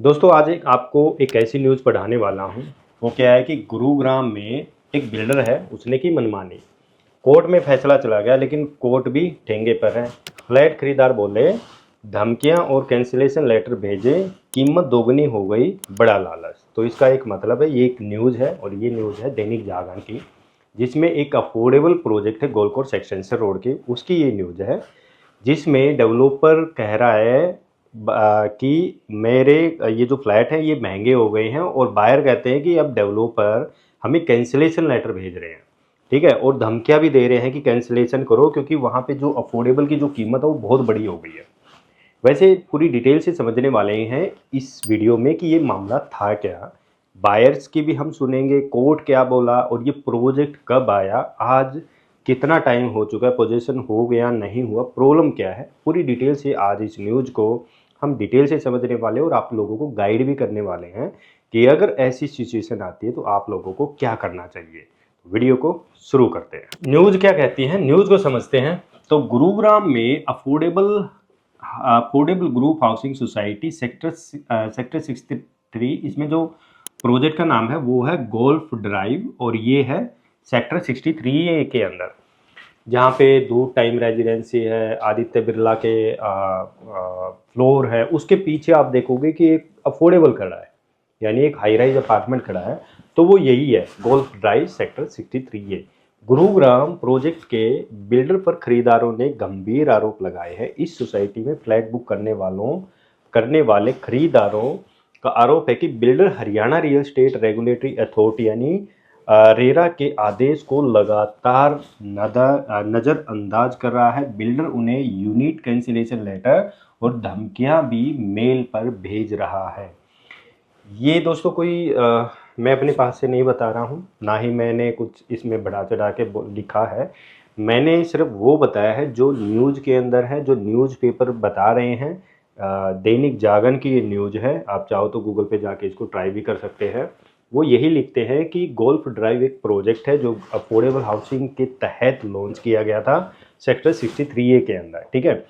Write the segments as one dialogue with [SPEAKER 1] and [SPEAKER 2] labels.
[SPEAKER 1] दोस्तों आज आपको एक ऐसी न्यूज़ पढ़ाने वाला हूँ। वो क्या है कि गुरुग्राम में एक बिल्डर है, उसने की मनमानी। कोर्ट में फैसला चला गया लेकिन कोर्ट भी ठेंगे पर है। फ्लैट खरीदार बोले धमकियां और कैंसिलेशन लेटर भेजे, कीमत दोगुनी हो गई, बड़ा लालच। तो इसका एक मतलब है, ये एक न्यूज़ है और ये न्यूज़ है दैनिक जागरण की, जिसमें एक अफोर्डेबल प्रोजेक्ट है गोलकोट एक्सटेंशन रोड की, उसकी ये न्यूज़ है। जिसमें डेवलपर कह रहा है कि मेरे ये जो फ्लैट है ये महंगे हो गए हैं, और बायर कहते हैं कि अब डेवलपर हमें कैंसिलेशन लेटर भेज रहे हैं, ठीक है, और धमकियां भी दे रहे हैं कि कैंसिलेशन करो क्योंकि वहाँ पे जो अफोर्डेबल की जो कीमत है वो बहुत बड़ी हो गई है। वैसे पूरी डिटेल से समझने वाले हैं इस वीडियो में कि ये मामला था क्या, बायर्स की भी हम सुनेंगे, कोर्ट क्या बोला, और ये प्रोजेक्ट कब आया, आज कितना टाइम हो चुका है, पोजीशन हो गया नहीं हुआ, प्रॉब्लम क्या है, पूरी डिटेल से आज इस न्यूज़ को हम डिटेल से समझने वाले और आप लोगों को गाइड भी करने वाले हैं कि अगर ऐसी सिचुएशन आती है तो आप लोगों को क्या करना चाहिए। वीडियो को शुरू करते हैं। न्यूज़ क्या कहती है, न्यूज़ को समझते हैं। तो गुरुग्राम में affordable group housing society sector 63, इसमें जो प्रोजेक्ट का नाम है वो है गोल्फ ड्राइव, और ये है सेक्टर 63A के अंदर, जहाँ पे 2 टाइम रेजिडेंसी है, आदित्य बिरला के फ्लोर है, उसके पीछे आप देखोगे कि एक अफोर्डेबल खड़ा है, यानी एक हाई राइज अपार्टमेंट खड़ा है। तो वो यही है, golf drive sector 63A। Gurugram project के बिल्डर पर खरीदारों ने गंभीर आरोप लगाए हैं। इस सोसाइटी में फ्लैट बुक करने वाले खरीदारों का आरोप है कि builder Haryana real estate regulatory authority यानी रेरा के आदेश को लगातार नज़रअंदाज कर रहा है। बिल्डर उन्हें यूनिट कैंसिलेशन लेटर और धमकियां भी मेल पर भेज रहा है। ये दोस्तों कोई मैं अपने पास से नहीं बता रहा हूँ, ना ही मैंने कुछ इसमें बढ़ा चढ़ा के लिखा है। मैंने सिर्फ वो बताया है जो न्यूज़ के अंदर है, जो न्यूज़पेपर बता रहे हैं। दैनिक जागरण की ये न्यूज़ है, आप चाहो तो गूगल पे जाके इसको ट्राई भी कर सकते हैं। वो यही लिखते हैं कि गोल्फ ड्राइव एक प्रोजेक्ट है जो अफोर्डेबल हाउसिंग के तहत लॉन्च किया गया था सेक्टर 63A के अंदर, ठीक है।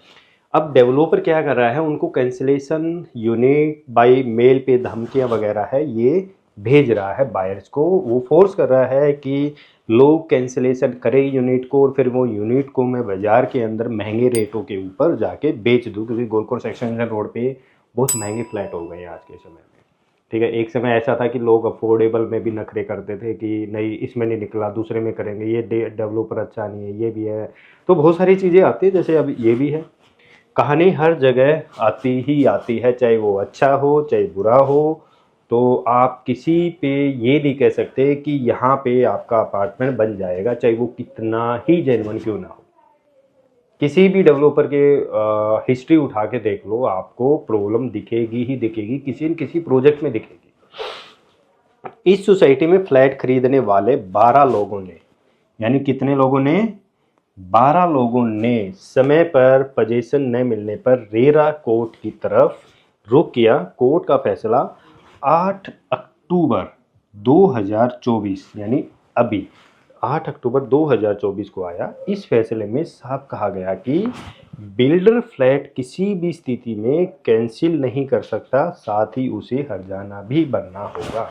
[SPEAKER 1] अब डेवलपर क्या कर रहा है, उनको कैंसिलेशन यूनिट बाय मेल पे धमकियां वगैरह है ये भेज रहा है बायर्स को। वो फोर्स कर रहा है कि लोग कैंसिलेशन करें यूनिट को, और फिर वो यूनिट को मैं बाजार के अंदर महंगे रेटों के ऊपर जाके बेच दूँ, क्योंकि गोलकोट एक्सटेंशन रोड पे बहुत महंगे फ्लैट हो गए हैं आज के समय में, ठीक है। एक समय ऐसा था कि लोग अफोर्डेबल में भी नखरे करते थे कि नहीं इसमें नहीं निकला दूसरे में करेंगे, ये डेवलपर अच्छा नहीं है, ये भी है। तो बहुत सारी चीज़ें आती है, जैसे अब ये भी है। कहानी हर जगह आती ही आती है, चाहे वो अच्छा हो चाहे बुरा हो। तो आप किसी पे ये नहीं कह सकते कि यहाँ पे आपका अपार्टमेंट बन जाएगा, चाहे वो कितना ही जेन्युइन क्यों ना हो। किसी भी डेवलपर के हिस्ट्री उठा के देख लो, आपको प्रॉब्लम दिखेगी ही दिखेगी, किसी न किसी प्रोजेक्ट में दिखेगी। इस सोसाइटी में फ्लैट खरीदने वाले 12 लोगों ने, यानी कितने लोगों ने, 12 लोगों ने समय पर पोजीशन न मिलने पर रेरा कोर्ट की तरफ रुख किया। कोर्ट का फैसला 8 अक्टूबर 2024 यानी अभी 8 अक्टूबर 2024 को आया। इस फैसले में साफ कहा गया कि बिल्डर फ्लैट किसी भी स्थिति में कैंसिल नहीं कर सकता, साथ ही उसे हर्जाना भी भरना होगा।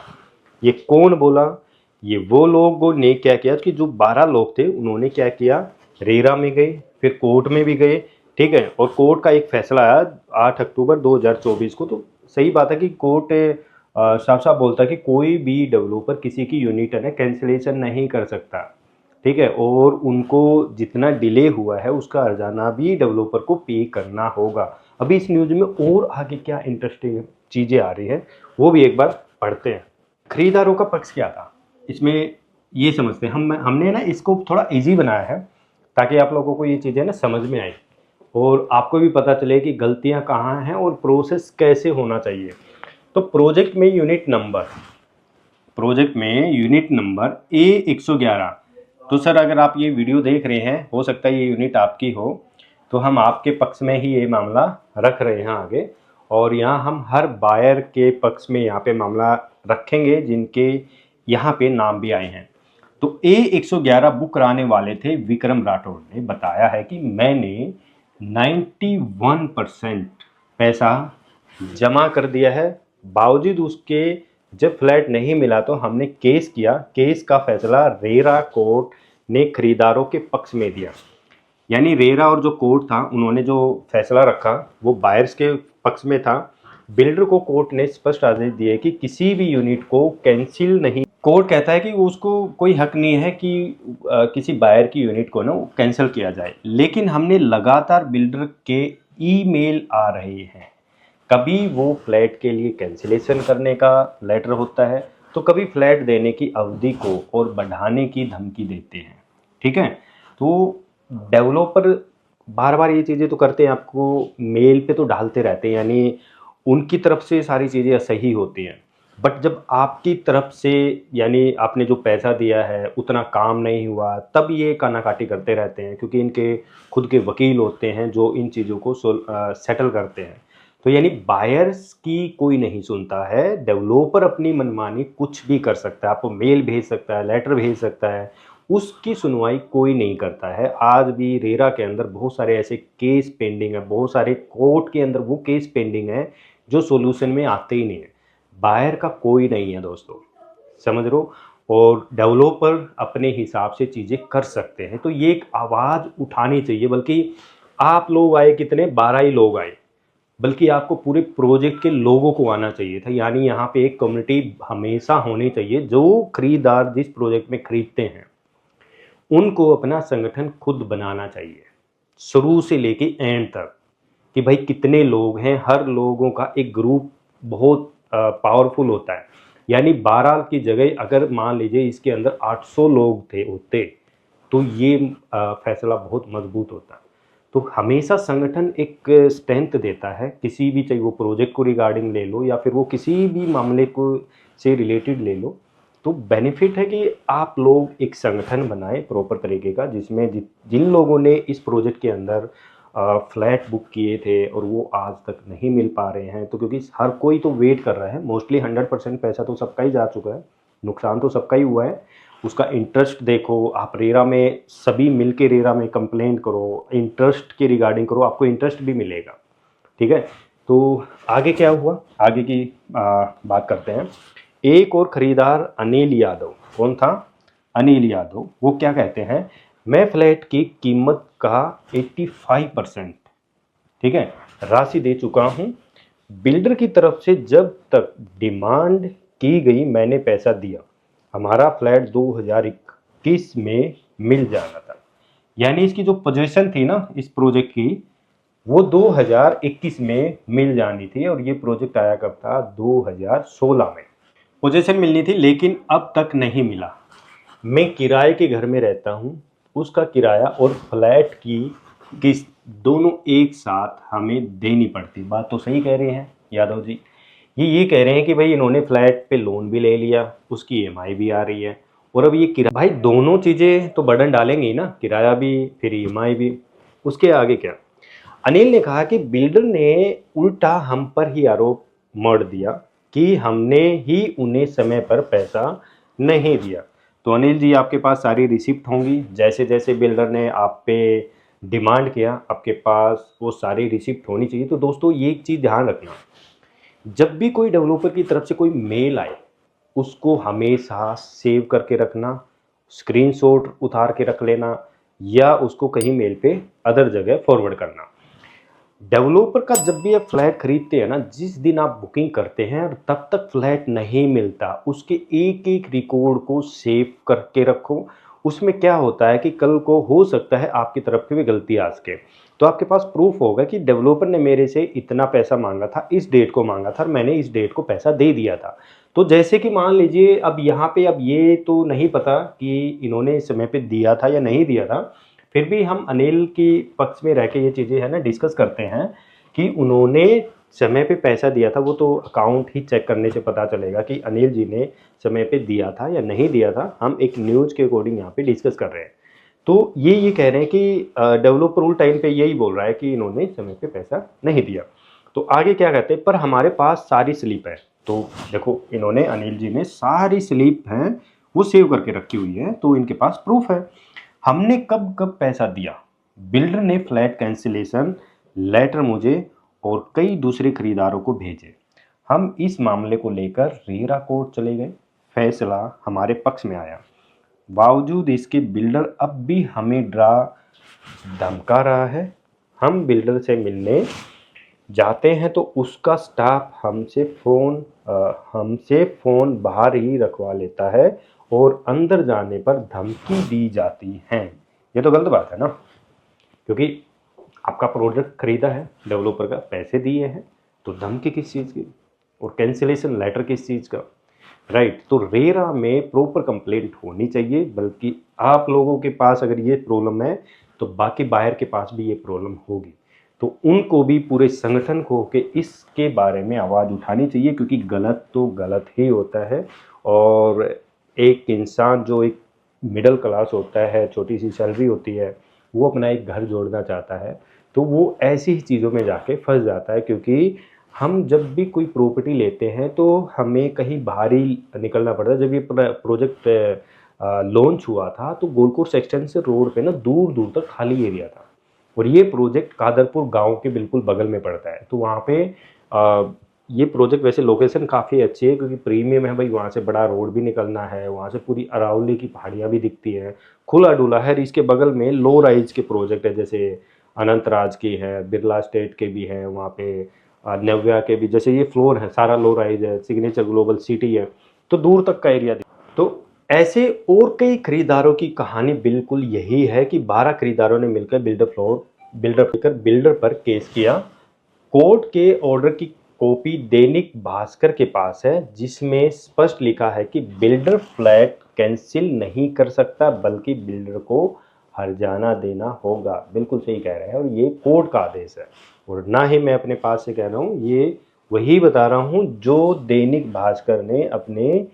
[SPEAKER 1] ये कौन बोला, ये वो लोगों ने क्या किया कि जो 12 लोग थे उन्होंने क्या किया, रेरा में गए, फिर कोर्ट में भी गए, ठीक है। और कोर्ट का एक फैसला आया 8 अक्टूबर 2024 को। तो सही बात है कि कोर्ट साफ साफ बोलता है कि कोई भी डेवलपर किसी की यूनिट है ना कैंसिलेशन नहीं कर सकता, ठीक है, और उनको जितना डिले हुआ है उसका हर्जाना भी डेवलपर को पे करना होगा। अभी इस न्यूज़ में और आगे क्या इंटरेस्टिंग चीज़ें आ रही हैं वो भी एक बार पढ़ते हैं। खरीदारों का पक्ष क्या था इसमें, ये समझते हैं। हमने ना इसको थोड़ा इजी बनाया है ताकि आप लोगों को ये चीज़ें ना समझ में आए और आपको भी पता चले कि गलतियां कहाँ हैं और प्रोसेस कैसे होना चाहिए। तो प्रोजेक्ट में यूनिट नंबर A111। तो सर अगर आप ये वीडियो देख रहे हैं, हो सकता है ये यूनिट आपकी हो, तो हम आपके पक्ष में ही ये मामला रख रहे हैं आगे, और यहाँ हम हर बायर के पक्ष में यहाँ पे मामला रखेंगे जिनके यहाँ पे नाम भी आए हैं। तो A111 बुक कराने वाले थे विक्रम राठौड़ ने बताया है कि मैंने 91% पैसा जमा कर दिया है, बावजूद उसके जब फ्लैट नहीं मिला तो हमने केस किया। केस का फैसला रेरा कोर्ट ने खरीदारों के पक्ष में दिया। यानी रेरा और जो कोर्ट था उन्होंने जो फैसला रखा वो बायर्स के पक्ष में था। बिल्डर को कोर्ट ने स्पष्ट आदेश दिए कि किसी भी यूनिट को कैंसिल नहीं, कोर्ट कहता है कि उसको कोई हक नहीं है कि किसी बायर की यूनिट को ना कैंसिल किया जाए। लेकिन हमने लगातार बिल्डर के ईमेल आ रहे हैं, कभी वो फ्लैट के लिए कैंसिलेशन करने का लेटर होता है तो कभी फ्लैट देने की अवधि को और बढ़ाने की धमकी देते हैं। ठीक है, तो डेवलपर बार बार ये चीज़ें तो करते हैं, आपको मेल पे तो डालते रहते हैं, यानी उनकी तरफ से सारी चीज़ें सही होती हैं। बट जब आपकी तरफ से यानी आपने जो पैसा दिया है उतना काम नहीं हुआ, तब ये कानाकाटी करते रहते हैं, क्योंकि इनके खुद के वकील होते हैं जो इन चीज़ों को सेटल करते हैं। तो यानी बायर्स की कोई नहीं सुनता है, डेवलपर अपनी मनमानी कुछ भी कर सकता है, आपको मेल भेज सकता है, लेटर भेज सकता है, उसकी सुनवाई कोई नहीं करता है। आज भी रेरा के अंदर बहुत सारे ऐसे केस पेंडिंग है, बहुत सारे कोर्ट के अंदर वो केस पेंडिंग है जो सोल्यूशन में आते ही नहीं है। बायर का कोई नहीं है दोस्तों, समझ लो। और डेवलपर अपने हिसाब से चीज़ें कर सकते हैं, तो ये एक आवाज़ उठानी चाहिए। बल्कि आप लोग आए कितने, 12 ही लोग आए, बल्कि आपको पूरे प्रोजेक्ट के लोगों को आना चाहिए था। यानी यहाँ पे एक कम्युनिटी हमेशा होनी चाहिए। जो खरीदार जिस प्रोजेक्ट में खरीदते हैं उनको अपना संगठन खुद बनाना चाहिए, शुरू से लेके एंड तक, कि भाई कितने लोग हैं, हर लोगों का एक ग्रुप बहुत पावरफुल होता है। यानी 12 की जगह अगर मान लीजिए इसके अंदर 800 लोग थे होते तो ये फैसला बहुत मजबूत होता है। तो हमेशा संगठन एक स्ट्रेंथ देता है, किसी भी, चाहे वो प्रोजेक्ट को रिगार्डिंग ले लो या फिर वो किसी भी मामले को से रिलेटेड ले लो, तो बेनिफिट है कि आप लोग एक संगठन बनाए प्रॉपर तरीके का, जिसमें जिन लोगों ने इस प्रोजेक्ट के अंदर फ्लैट बुक किए थे और वो आज तक नहीं मिल पा रहे हैं, तो क्योंकि हर कोई तो वेट कर रहा है, मोस्टली 100% पैसा तो सबका ही जा चुका है, नुकसान तो सबका ही हुआ है। उसका इंटरेस्ट देखो, आप रेरा में सभी मिल के रेरा में कंप्लेंट करो, इंटरेस्ट के रिगार्डिंग करो, आपको इंटरेस्ट भी मिलेगा। ठीक है, तो आगे क्या हुआ, आगे की बात करते हैं। एक और खरीदार अनिल यादव, कौन था, अनिल यादव, वो क्या कहते हैं, मैं फ्लैट की कीमत का 85%, ठीक है, राशि दे चुका हूं। बिल्डर की तरफ से जब तक डिमांड की गई मैंने पैसा दिया। हमारा फ्लैट 2021 में मिल जाना था। यानी इसकी जो पोजीशन थी ना इस प्रोजेक्ट की, वो 2021 में मिल जानी थी, और ये प्रोजेक्ट आया कब था, 2016 में पोजीशन मिलनी थी, लेकिन अब तक नहीं मिला। मैं किराए के घर में रहता हूँ, उसका किराया और फ्लैट की किस्त दोनों एक साथ हमें देनी पड़ती। बात तो सही कह रहे हैं यादव जी। ये कह रहे हैं कि भाई इन्होंने फ्लैट पे लोन भी ले लिया, उसकी ईएमआई भी आ रही है, और अब ये किराया, भाई दोनों चीज़ें तो बर्डन डालेंगे ही ना, किराया भी फिर ईएमआई भी। उसके आगे क्या, अनिल ने कहा कि बिल्डर ने उल्टा हम पर ही आरोप मढ़ दिया कि हमने ही उन्हें समय पर पैसा नहीं दिया। तो अनिल जी, आपके पास सारी रिसिप्ट होंगी, जैसे जैसे बिल्डर ने आप पे डिमांड किया आपके पास वो सारी रिसिप्ट होनी चाहिए। तो दोस्तों ये एक चीज़ ध्यान रखना, जब भी कोई डेवलपर की तरफ से कोई मेल आए उसको हमेशा सेव करके रखना, स्क्रीनशॉट उतार के रख लेना, या उसको कहीं मेल पे अदर जगह फॉरवर्ड करना। डेवलपर का जब भी आप फ्लैट खरीदते हैं ना, जिस दिन आप बुकिंग करते हैं और तब तक फ्लैट नहीं मिलता, उसके एक एक रिकॉर्ड को सेव करके रखो। उसमें क्या होता है कि कल को हो सकता है आपकी तरफ से भी गलती आ सके, तो आपके पास प्रूफ होगा कि डेवलपर ने मेरे से इतना पैसा मांगा था, इस डेट को मांगा था और मैंने इस डेट को पैसा दे दिया था। तो जैसे कि मान लीजिए अब यहाँ पे अब ये तो नहीं पता कि इन्होंने समय पे दिया था या नहीं दिया था, फिर भी हम अनिल की पक्ष में रह के ये चीज़ें है ना डिस्कस करते हैं कि उन्होंने समय पे पैसा दिया था। वो तो अकाउंट ही चेक करने से पता चलेगा कि अनिल जी ने समय पे दिया था या नहीं दिया था। हम एक न्यूज़ के अकॉर्डिंग यहाँ पे डिस्कस कर रहे हैं। तो ये कह रहे हैं कि डेवलपर उल टाइम पे यही बोल रहा है कि इन्होंने समय पे पैसा नहीं दिया। तो आगे क्या कहते हैं, पर हमारे पास सारी स्लिप है। तो देखो, इन्होंने, अनिल जी ने सारी स्लिप हैं वो सेव करके रखी हुई है, तो इनके पास प्रूफ है हमने कब कब पैसा दिया। बिल्डर ने फ्लैट कैंसिलेशन लेटर मुझे और कई दूसरे खरीदारों को भेजे। हम इस मामले को लेकर रेरा कोर्ट चले गए। फैसला हमारे पक्ष में आया। बावजूद इसके बिल्डर अब भी हमें धमका रहा है। हम बिल्डर से मिलने जाते हैं तो उसका स्टाफ हमसे फ़ोन बाहर ही रखवा लेता है और अंदर जाने पर धमकी दी जाती है। ये तो गलत बात है ना, क्योंकि आपका प्रोजेक्ट खरीदा है, डेवलपर का पैसे दिए हैं, तो धमकी किस चीज़ की और कैंसिलेशन लेटर किस चीज़ का, राइट। तो रेरा में प्रॉपर कंप्लेंट होनी चाहिए, बल्कि आप लोगों के पास अगर ये प्रॉब्लम है तो बाकी बाहर के पास भी ये प्रॉब्लम होगी, तो उनको भी पूरे संगठन को के इसके बारे में आवाज़ उठानी चाहिए, क्योंकि गलत तो गलत ही होता है। और एक इंसान जो एक मिडिल क्लास होता है, छोटी सी सैलरी होती है, वो अपना एक घर जोड़ना चाहता है, तो वो ऐसी ही चीज़ों में जाके फंस जाता है। क्योंकि हम जब भी कोई प्रॉपर्टी लेते हैं तो हमें कहीं बाहर ही निकलना पड़ता है। जब ये प्रोजेक्ट लॉन्च हुआ था तो गोलकोर्स एक्सटेंशन रोड पे ना दूर दूर तक खाली एरिया था, और ये प्रोजेक्ट कादरपुर गांव के बिल्कुल बगल में पड़ता है। तो वहाँ पे ये प्रोजेक्ट वैसे लोकेशन काफ़ी अच्छी है, क्योंकि प्रीमियम है भाई, वहाँ से बड़ा रोड भी निकलना है, वहाँ से पूरी अरावली की पहाड़ियाँ भी दिखती हैं, खुला डुला है। इसके बगल में लो राइज के प्रोजेक्ट है, जैसे अनंत राज की है, बिरला स्टेट के भी हैं, वहाँ पे नव्या के भी, जैसे ये फ्लोर है सारा लो राइज है, सिग्नेचर ग्लोबल सिटी है, तो दूर तक का एरिया। तो ऐसे और कई खरीदारों की कहानी बिल्कुल यही है कि 12 खरीदारों ने मिलकर बिल्डर पर केस किया। कोर्ट के ऑर्डर की कॉपी दैनिक भास्कर के पास है, जिसमें स्पष्ट लिखा है कि बिल्डर फ्लैट कैंसिल नहीं कर सकता, बल्कि बिल्डर को हर्जाना देना होगा। बिल्कुल सही कह रहे हैं, और ये कोर्ट का आदेश है, और ना ही मैं अपने पास से कह रहा हूँ, ये वही बता रहा हूँ जो दैनिक भास्कर ने अपने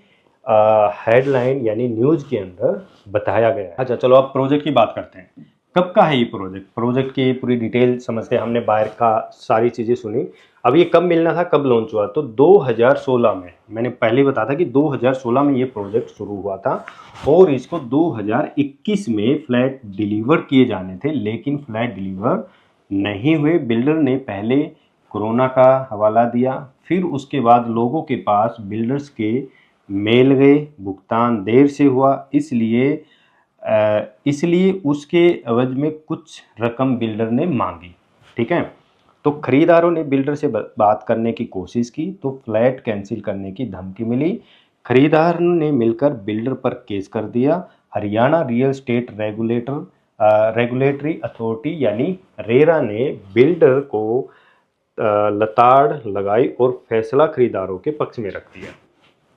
[SPEAKER 1] हेडलाइन यानी न्यूज़ के अंदर बताया गया है। अच्छा चलो अब प्रोजेक्ट की बात करते हैं। कब का है ये प्रोजेक्ट की पूरी डिटेल समझते हैं। हमने बाहर का सारी चीज़ें सुनी। अब ये कब मिलना था, कब लॉन्च हुआ, तो 2016 में, मैंने पहले बताया था कि 2016 में ये प्रोजेक्ट शुरू हुआ था, और इसको 2021 में फ्लैट डिलीवर किए जाने थे, लेकिन फ्लैट डिलीवर नहीं हुए। बिल्डर ने पहले कोरोना का हवाला दिया, फिर उसके बाद लोगों के पास बिल्डर्स के मेल गए, भुगतान देर से हुआ, इसलिए उसके एवज में कुछ रकम बिल्डर ने मांगी। ठीक है, तो खरीदारों ने बिल्डर से बात करने की कोशिश की तो फ्लैट कैंसिल करने की धमकी मिली। खरीदार ने मिलकर बिल्डर पर केस कर दिया। Haryana real estate regulatory authority यानी रेरा ने बिल्डर को लताड़ लगाई और फैसला खरीदारों के पक्ष में रख दिया।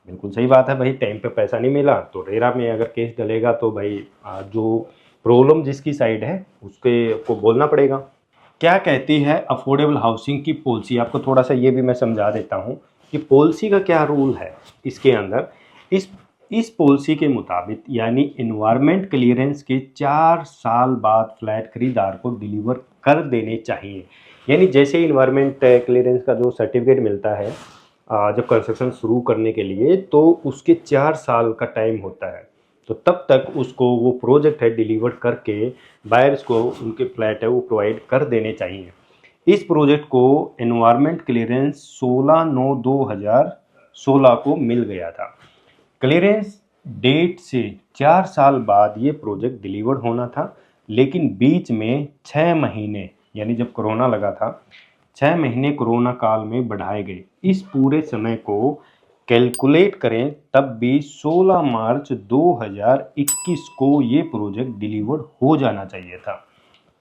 [SPEAKER 1] बिल्कुल सही बात है भाई, टाइम पे पैसा नहीं मिला तो रेरा में अगर केस डलेगा तो भाई जो प्रॉब्लम जिसकी साइड है उसके को बोलना पड़ेगा। क्या कहती है अफोर्डेबल हाउसिंग की पॉलिसी, आपको थोड़ा सा ये भी मैं समझा देता हूँ कि पॉलिसी का क्या रूल है इसके अंदर। इस पॉलिसी के मुताबिक यानी इन्वायरमेंट क्लियरेंस के 4 साल बाद फ्लैट खरीदार को डिलीवर कर देने चाहिए। यानी जैसे इन्वायरमेंट क्लियरेंस का जो सर्टिफिकेट मिलता है जब कंस्ट्रक्शन शुरू करने के लिए, तो उसके 4 साल का टाइम होता है, तो तब तक उसको वो प्रोजेक्ट है डिलीवर करके बायर्स को उनके फ्लैट है वो प्रोवाइड कर देने चाहिए। इस प्रोजेक्ट को एनवायरनमेंट क्लियरेंस 16/9/2016 को मिल गया था। क्लियरेंस डेट से 4 साल बाद ये प्रोजेक्ट डिलीवर्ड होना था, लेकिन बीच में 6 महीने यानी जब कोरोना लगा था 6 महीने कोरोना काल में बढ़ाए गए। इस पूरे समय को कैलकुलेट करें तब भी 16 मार्च 2021 को ये प्रोजेक्ट डिलीवर्ड हो जाना चाहिए था,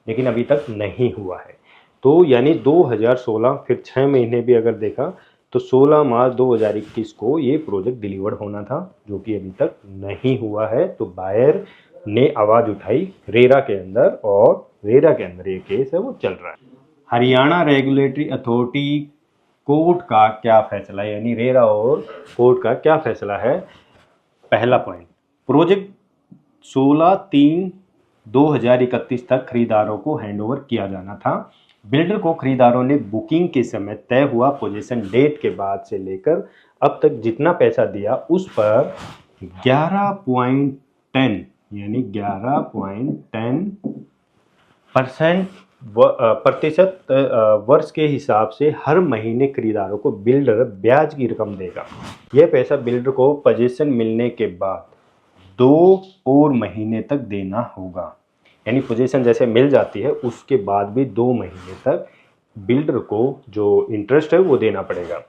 [SPEAKER 1] लेकिन अभी तक नहीं हुआ है। तो यानी 2016 फिर 6 महीने भी अगर देखा तो 16 मार्च 2021 को ये प्रोजेक्ट डिलीवर्ड होना था, जो कि अभी तक नहीं हुआ है। तो बायर ने आवाज़ उठाई रेरा के अंदर, और रेरा के अंदर ये केस है वो चल रहा है। हरियाणा रेगुलेटरी अथॉरिटी कोर्ट का क्या फैसला है, यानी रेरा और कोर्ट का क्या फैसला है। पहला पॉइंट, प्रोजेक्ट 16/3/2031 तक खरीदारों को हैंडओवर किया जाना था। बिल्डर को खरीदारों ने बुकिंग के समय तय हुआ पोजीशन डेट के बाद से लेकर अब तक जितना पैसा दिया उस पर 11.10 यानी 11.10% प्रतिशत वर्ष के हिसाब से हर महीने खरीदारों को बिल्डर ब्याज की रकम देगा। यह पैसा बिल्डर को पोजीशन मिलने के बाद 2 और महीने तक देना होगा। यानी पोजीशन जैसे मिल जाती है उसके बाद भी 2 महीने तक बिल्डर को जो इंटरेस्ट है वो देना पड़ेगा।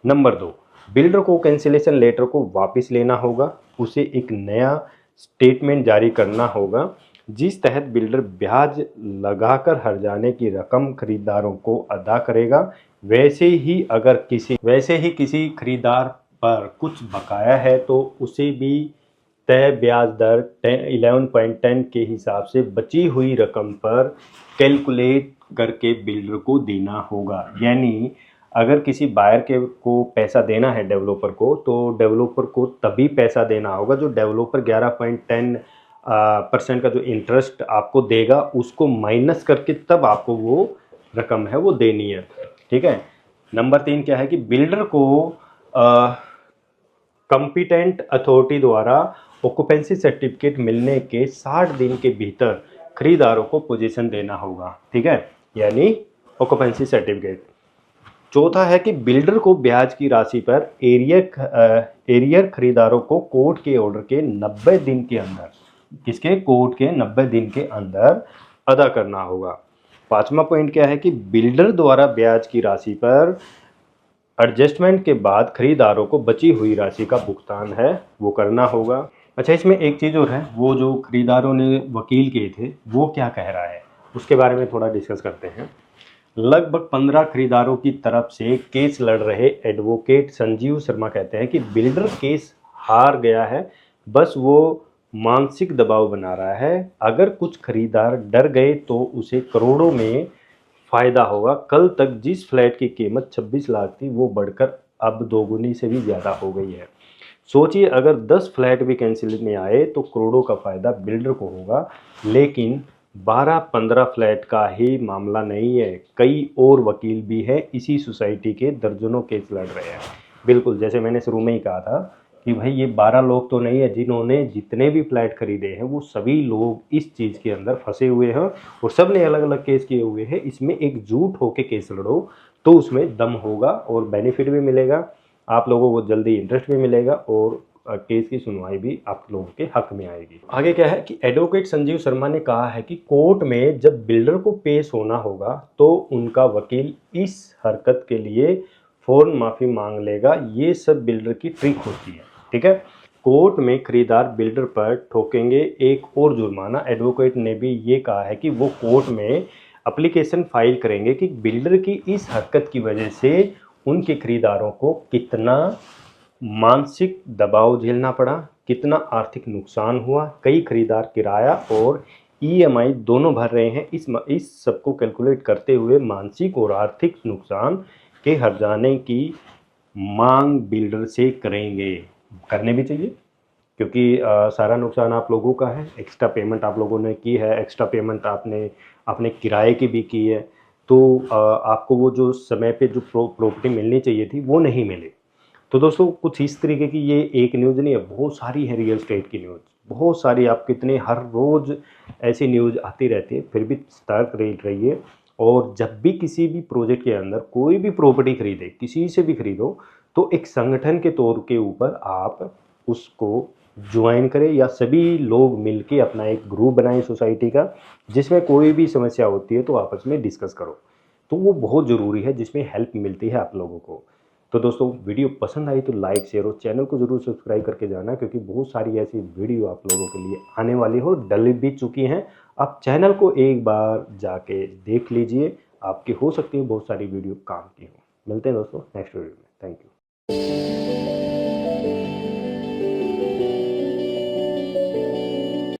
[SPEAKER 1] नंबर 2, बिल्डर को कैंसिलेशन लेटर को वापस लेना होगा। उसे एक नया स्टेटमेंट जारी करना होगा जिस तहत बिल्डर ब्याज लगाकर हर्जाने की रकम खरीदारों को अदा करेगा। वैसे ही किसी खरीदार पर कुछ बकाया है तो उसे भी तय ब्याज दर 11.10 के हिसाब से बची हुई रकम पर कैलकुलेट करके बिल्डर को देना होगा। यानी अगर किसी बायर को पैसा देना है डेवलपर को, तो डेवलपर को तभी पैसा देना होगा जो डेवलपर 11.10% का जो इंटरेस्ट आपको देगा उसको माइनस करके तब आपको वो रकम है वो देनी है। ठीक है। नंबर 3 क्या है कि बिल्डर को कॉम्पिटेंट अथॉरिटी द्वारा ऑक्यूपेंसी सर्टिफिकेट मिलने के 60 दिन के भीतर खरीदारों को पोजीशन देना होगा। ठीक है, यानी ऑक्यूपेंसी सर्टिफिकेट। चौथा है कि बिल्डर को ब्याज की राशि पर एरियर खरीदारों को कोर्ट के ऑर्डर के 90 दिन के अंदर, किसके, कोर्ट के 90 दिन के अंदर अदा करना होगा। 5वां पॉइंट क्या है कि बिल्डर द्वारा ब्याज की राशि पर एडजस्टमेंट के बाद खरीदारों को बची हुई राशि का भुगतान है वो करना होगा। अच्छा, इसमें एक चीज़ और है, वो जो खरीदारों ने वकील किए थे वो क्या कह रहा है उसके बारे में थोड़ा डिस्कस करते हैं। लगभग 15 खरीदारों की तरफ से केस लड़ रहे एडवोकेट संजीव शर्मा कहते हैं कि बिल्डर केस हार गया है, बस वो मानसिक दबाव बना रहा है। अगर कुछ खरीदार डर गए तो उसे करोड़ों में फ़ायदा होगा। कल तक जिस फ्लैट की कीमत 26 लाख थी वो बढ़कर अब दोगुनी से भी ज़्यादा हो गई है। सोचिए अगर 10 फ्लैट भी कैंसिल में आए तो करोड़ों का फ़ायदा बिल्डर को होगा, लेकिन 12-15 फ्लैट का ही मामला नहीं है, कई और वकील भी हैं, इसी सोसाइटी के दर्जनों केस लड़ रहे हैं। बिल्कुल, जैसे मैंने शुरू में ही कहा था कि भाई ये 12 लोग तो नहीं है जिन्होंने जितने भी फ्लैट खरीदे हैं वो सभी लोग इस चीज़ के अंदर फंसे हुए हैं और सब ने अलग अलग केस किए हुए हैं। इसमें एकजुट होकर केस लड़ो तो उसमें दम होगा और बेनिफिट भी मिलेगा, आप लोगों को जल्दी इंटरेस्ट भी मिलेगा और केस की सुनवाई भी आप लोगों के हक में आएगी। आगे क्या है कि एडवोकेट संजीव शर्मा ने कहा है कि कोर्ट में जब बिल्डर को पेश होना होगा तो उनका वकील इस हरकत के लिए फौरन माफ़ी मांग लेगा। ये सब बिल्डर की ट्रिक होती है। ठीक है, कोर्ट में खरीदार बिल्डर पर ठोकेंगे एक और जुर्माना। एडवोकेट ने भी ये कहा है कि वो कोर्ट में एप्लीकेशन फाइल करेंगे कि बिल्डर की इस हरकत की वजह से उनके खरीदारों को कितना मानसिक दबाव झेलना पड़ा, कितना आर्थिक नुकसान हुआ। कई खरीदार किराया और ईएमआई दोनों भर रहे हैं। इस सब को कैलकुलेट करते हुए मानसिक और आर्थिक नुकसान के हर्जाने की मांग बिल्डर से करेंगे। करने भी चाहिए क्योंकि सारा नुकसान आप लोगों का है, एक्स्ट्रा पेमेंट आप लोगों ने की है, एक्स्ट्रा पेमेंट आपने अपने किराए की भी की है, तो आपको वो जो समय पे जो प्रॉपर्टी मिलनी चाहिए थी वो नहीं मिली। तो दोस्तों कुछ इस तरीके की ये एक न्यूज़ नहीं है, बहुत सारी है रियल एस्टेट की न्यूज़, बहुत सारी। आप कितने हर रोज़ ऐसी न्यूज़ आती रहती है, फिर भी सतर्क रहिए। और जब भी किसी भी प्रोजेक्ट के अंदर कोई भी प्रॉपर्टी खरीदे, किसी से भी खरीदो, तो एक संगठन के तौर के ऊपर आप उसको ज्वाइन करें या सभी लोग मिलके अपना एक ग्रुप बनाएं सोसाइटी का, जिसमें कोई भी समस्या होती है तो आपस में डिस्कस करो। तो वो बहुत ज़रूरी है, जिसमें हेल्प मिलती है आप लोगों को। तो दोस्तों वीडियो पसंद आई तो लाइक, शेयर और चैनल को ज़रूर सब्सक्राइब करके जाना, क्योंकि बहुत सारी ऐसी वीडियो आप लोगों के लिए आने वाली हो, डल भी चुकी हैं। आप चैनल को एक बार जाके देख लीजिए, आपकी हो सकती है बहुत सारी वीडियो काम की हो। मिलते हैं दोस्तों नेक्स्ट वीडियो में। Thank you.